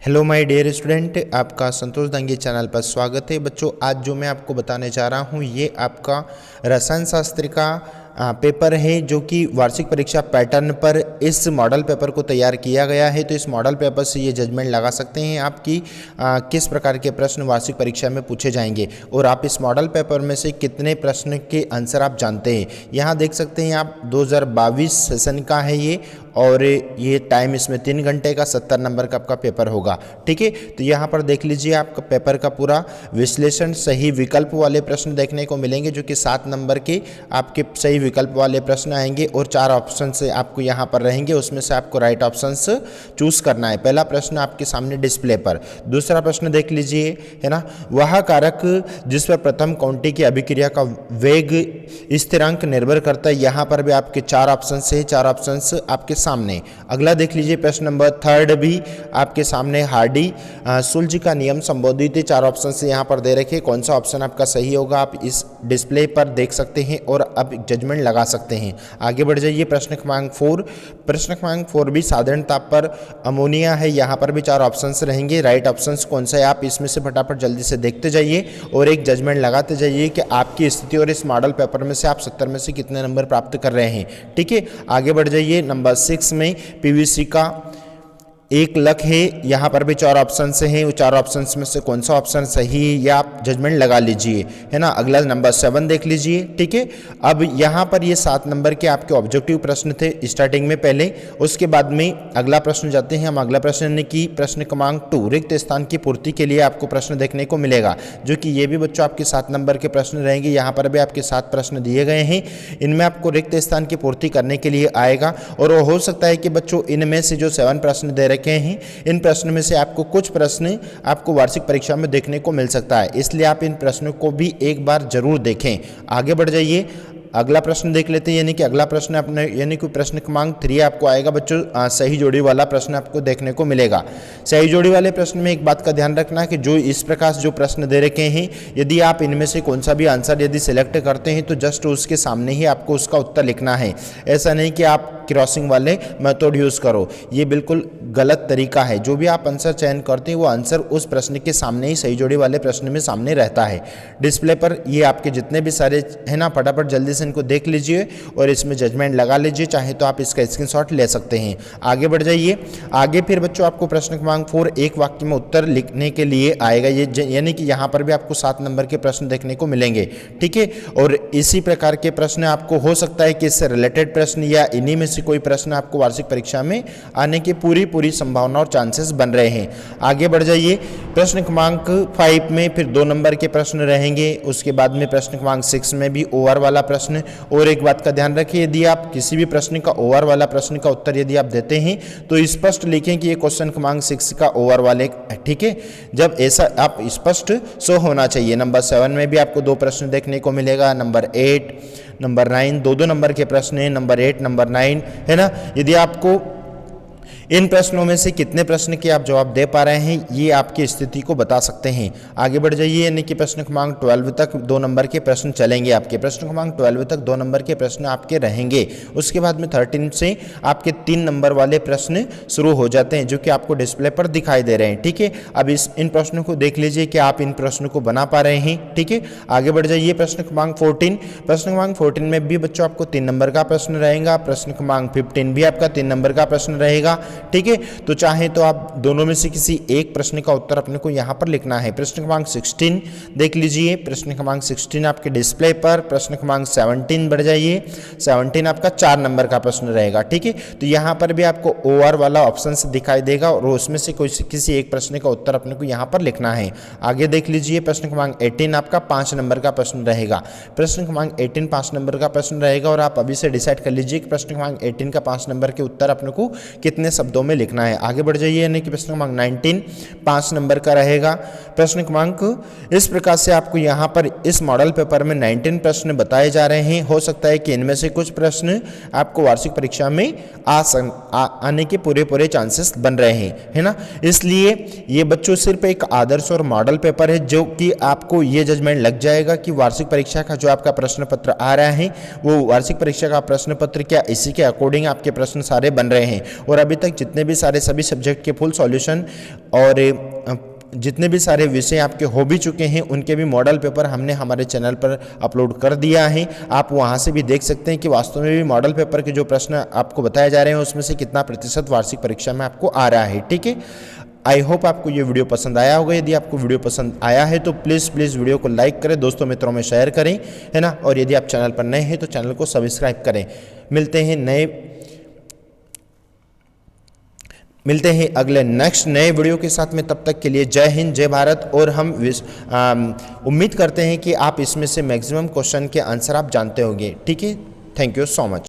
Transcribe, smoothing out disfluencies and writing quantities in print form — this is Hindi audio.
हेलो माय डियर स्टूडेंट, आपका संतोष दांगी चैनल पर स्वागत है। बच्चों, आज जो मैं आपको बताने जा रहा हूँ ये आपका रसायन शास्त्र का पेपर है, जो कि वार्षिक परीक्षा पैटर्न पर इस मॉडल पेपर को तैयार किया गया है। तो इस मॉडल पेपर से ये जजमेंट लगा सकते हैं आपकी किस प्रकार के प्रश्न वार्षिक परीक्षा में पूछे जाएंगे और आप इस मॉडल पेपर में से कितने प्रश्न के आंसर आप जानते हैं। यहाँ देख सकते हैं आप 2022 सेशन का है ये, और ये टाइम इसमें 3 घंटे का 70 नंबर का आपका पेपर होगा। ठीक है, तो यहाँ पर देख लीजिए आपका पेपर का पूरा विश्लेषण, सही विकल्प वाले प्रश्न देखने को मिलेंगे, जो कि 7 नंबर के आपके सही विकल्प वाले प्रश्न आएंगे और 4 ऑप्शन से आपको यहाँ पर रहेंगे। उसमें से आपको राइट ऑप्शन चूज करना है। पहला प्रश्न आपके सामने डिस्प्ले पर। दूसरा प्रश्न देख लीजिए, है ना, वह कारक जिस पर प्रथम काउंटी की अभिक्रिया का वेग स्थिरांक निर्भर करता है। यहाँ पर भी आपके 4 ऑप्शन है, 4 ऑप्शन आपके सामने। अगला देख लीजिए प्रश्न नंबर 3 भी आपके सामने, हार्डी सुल्ज का नियम संबोधित है। 4 ऑप्शन से यहाँ पर दे रखे, कौन सा ऑप्शन आपका सही होगा आप इस डिस्प्ले पर देख सकते हैं और अब जजमेंट लगा सकते हैं। आगे बढ़ जाइए प्रश्न क्रमांक 4। प्रश्न क्रमांक 4 भी साधारण ताप पर अमोनिया है। यहाँ पर भी 4 ऑप्शन रहेंगे। राइट ऑप्शन कौन सा है आप इसमें से फटाफट जल्दी से देखते जाइए और एक जजमेंट लगाते जाइए कि आपकी स्थिति और इस मॉडल पेपर में से आप 70 में से कितने नंबर प्राप्त कर रहे हैं। ठीक है, आगे बढ़ जाइए। नंबर 6 में पीवीसी का 1 लाख है। यहाँ पर भी 4 ऑप्शन से हैं, वो 4 ऑप्शन में से कौन सा ऑप्शन सही है या आप जजमेंट लगा लीजिए, है ना। अगला नंबर 7 देख लीजिए। ठीक है, अब यहाँ पर ये 7 नंबर के आपके ऑब्जेक्टिव प्रश्न थे स्टार्टिंग में पहले, उसके बाद में अगला प्रश्न जाते हैं हम। अगला प्रश्न यानी कि प्रश्न क्रमांक 2, रिक्त स्थान की पूर्ति के लिए आपको प्रश्न देखने को मिलेगा, जो कि ये भी बच्चों आपके 7 नंबर के प्रश्न रहेंगे। यहाँ पर भी आपके 7 प्रश्न दिए गए हैं, इनमें आपको रिक्त स्थान की पूर्ति करने के लिए आएगा। और वो हो सकता है कि बच्चों इनमें से जो 7 प्रश्न दे रखे हैं, इन प्रश्नों में से आपको कुछ प्रश्न आपको वार्षिक परीक्षा में देखने को मिल सकता है, इसलिए आप इन प्रश्नों को भी एक बार जरूर देखें। आगे बढ़ जाइए, अगला प्रश्न देख लेते हैं। यानी कि अगला प्रश्न अपने यानी कि प्रश्न क्रमांक 3 आपको आएगा बच्चों, सही जोड़ी वाला प्रश्न आपको देखने को मिलेगा। सही जोड़ी वाले प्रश्न में एक बात का ध्यान रखना कि जो इस प्रकार जो प्रश्न दे रखे हैं, यदि आप इनमें से कौन सा भी आंसर यदि सिलेक्ट करते हैं तो जस्ट उसके सामने ही आपको उसका उत्तर लिखना है। ऐसा नहीं कि आप क्रॉसिंग वाले मेथड यूज़ करो, ये बिल्कुल गलत तरीका है। जो भी आप आंसर चयन करते हैं वो आंसर उस प्रश्न के सामने ही सही जोड़ी वाले प्रश्न में सामने रहता है। डिस्प्ले पर ये आपके जितने भी सारे है ना, फटाफट जल्दी से इनको देख लीजिए और इसमें जजमेंट लगा लीजिए, चाहे तो आप इसका स्क्रीनशॉट ले सकते हैं। आगे बढ़ जाइए। आगे फिर बच्चों आपको प्रश्न क्रमांक 4 एक वाक्य में उत्तर लिखने के लिए आएगा, ये यानी कि यहाँ पर भी आपको 7 नंबर के प्रश्न देखने को मिलेंगे। ठीक है, और इसी प्रकार के प्रश्न आपको हो सकता है कि इससे रिलेटेड प्रश्न या इन्हीं में से कोई प्रश्न आपको वार्षिक परीक्षा में आने की पूरी संभावना और चांसेस बन रहे हैं। आगे बढ़ जाइए। प्रश्न क्रमांक 5 में फिर 2 नंबर के प्रश्न रहेंगे। उसके बाद में प्रश्न क्रमांक 6 में भी ओवर वाला प्रश्न। और एक बात का ध्यान रखिए, यदि आप किसी भी प्रश्न का ओवर वाला प्रश्न का उत्तर यदि आप देते हैं तो स्पष्ट लिखें कि ये क्वेश्चन क्रमांक 6 का ओवर वाले। ठीक है, जब ऐसा आप स्पष्ट शो होना चाहिए। नंबर 7 में भी आपको 2 प्रश्न देखने को मिलेगा। नंबर 8, नंबर 9, 2 नंबर के प्रश्न हैं। नंबर 8, नंबर 9, है ना। यदि आपको इन प्रश्नों में से कितने प्रश्न के आप जवाब दे पा रहे हैं, ये आपकी स्थिति को बता सकते हैं। आगे बढ़ जाइए। यानी कि प्रश्न क्रमांक 12 तक 2 नंबर के प्रश्न चलेंगे आपके। प्रश्न क्रमांक 12 तक 2 नंबर के प्रश्न आपके रहेंगे। उसके बाद में 13 से आपके 3 नंबर वाले प्रश्न शुरू हो जाते हैं, जो कि आपको डिस्प्ले पर दिखाई दे रहे हैं। ठीक है, अब इन प्रश्नों को देख लीजिए कि आप इन प्रश्नों को बना पा रहे हैं। ठीक है, आगे बढ़ जाइए। प्रश्न क्रमांक 14। प्रश्न क्रमांक 14 में भी बच्चों आपको 3 नंबर का प्रश्न रहेगा। प्रश्न क्रमांक 15 भी आपका 3 नंबर का प्रश्न रहेगा। ठीक है, तो चाहे तो आप दोनों में से किसी एक प्रश्न का उत्तर अपने को यहाँ पर लिखना है। प्रश्न क्रमांक 16 देख लीजिए। प्रश्न क्रमांक 16 आपके डिस्प्ले पर। प्रश्न क्रमांक 17 बढ़ जाइए। 17 आपका 4 नंबर का प्रश्न रहेगा। ठीक है, तो यहाँ पर भी आपको ओवर वाला ऑप्शन दिखाई देगा और उसमें से कोई किसी एक प्रश्न का उत्तर अपने को यहाँ पर लिखना है। आगे देख लीजिए। प्रश्न क्रमांक 18 आपका 5 नंबर का प्रश्न रहेगा। प्रश्न क्रमांक 18 5 नंबर का प्रश्न रहेगा और आप अभी से डिसाइड कर लीजिए कि प्रश्न क्रमांक 18 का 5 नंबर के उत्तर अपने को कितने शब्दों में लिखना है। आगे बढ़ जाइए। यानी कि प्रश्न क्रमांक 19 5 नंबर का रहेगा। प्रश्न क्रमांक इस प्रकार से आपको यहाँ पर इस मॉडल पेपर में 19 प्रश्न बताए जा रहे हैं। हो सकता है कि इनमें से कुछ प्रश्न आपको वार्षिक परीक्षा में आने के पूरे चांसेस बन रहे हैं, है ना। इसलिए ये बच्चों सिर्फ एक आदर्श और मॉडल पेपर है, जो कि आपको ये जजमेंट लग जाएगा कि वार्षिक परीक्षा का जो आपका प्रश्न पत्र आ रहा है वो वार्षिक परीक्षा का प्रश्न पत्र क्या इसी के अकॉर्डिंग आपके प्रश्न सारे बन रहे हैं। और अभी तक जितने भी सारे सभी सब्जेक्ट के फुल सॉल्यूशन और जितने भी सारे विषय आपके हो भी चुके हैं उनके भी मॉडल पेपर हमने हमारे चैनल पर अपलोड कर दिया है। आप वहां से भी देख सकते हैं कि वास्तव में भी मॉडल पेपर के जो प्रश्न आपको बताए जा रहे हैं उसमें से कितना प्रतिशत वार्षिक परीक्षा में आपको आ रहा है। ठीक है, आई होप आपको ये वीडियो पसंद आया होगा। यदि आपको वीडियो पसंद आया है तो प्लीज़ वीडियो को लाइक करें, दोस्तों मित्रों में शेयर करें, है ना। और यदि आप चैनल पर नए हैं तो चैनल को सब्सक्राइब करें। मिलते हैं अगले नेक्स्ट नए वीडियो के साथ में। तब तक के लिए जय हिंद, जय भारत। और हम उम्मीद करते हैं कि आप इसमें से मैक्सिमम क्वेश्चन के आंसर आप जानते होंगे। ठीक है, थैंक यू सो मच।